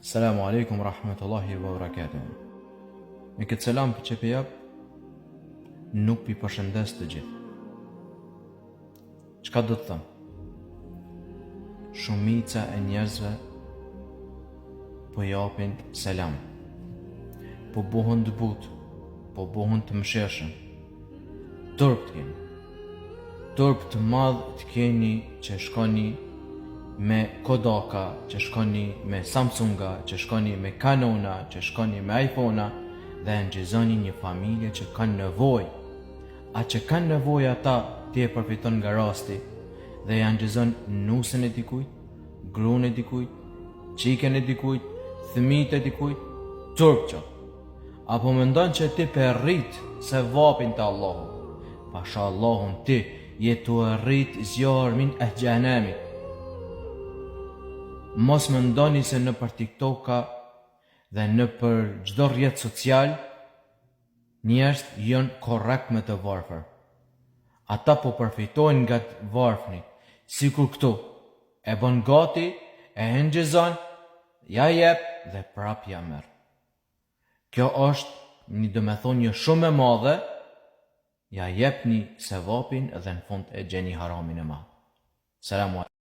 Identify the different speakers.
Speaker 1: Assalamu alaikum rahmetullahi wa barakatuh. Me këtë selam për që pëjap, nuk pi përshëndes të gjithë. Qka do të thëmë? Shumica e njerëzve po japin selam, po bohën të butë, po bohën të mëshirshëm. Turp të keni, turp të madhë të keni që shkoni me Kodaka, që shkoni me Samsunga, që shkoni me Canona, që shkoni me iPhone-a dhe nëngjizoni një familje që kanë nevoj. A që kanë nevoj ata ti e përfiton nga rasti dhe janë gjizon nusën e dikujt, gruën e dikujt, qiken e dikujt, thëmit e dikujt, turp që. Apo mendon që ti për rrit se vapin të Allahu. Pasha Allahun ti jetu e rrit zjarmin e xhenemit. Mos më ndoni se në për TikToka dhe në për gjdo rjetë social, njerëz jënë korrekt me të varfër. Ata po përfitojnë nga të varfni, si kur këtu, e bën gati, e hëngjizon, ja jep dhe prap ja merr. Kjo është një domethënie shumë e madhe, ja jepni sevapin dhe në fund e gjeni haramin e madh. Selamu alaikum.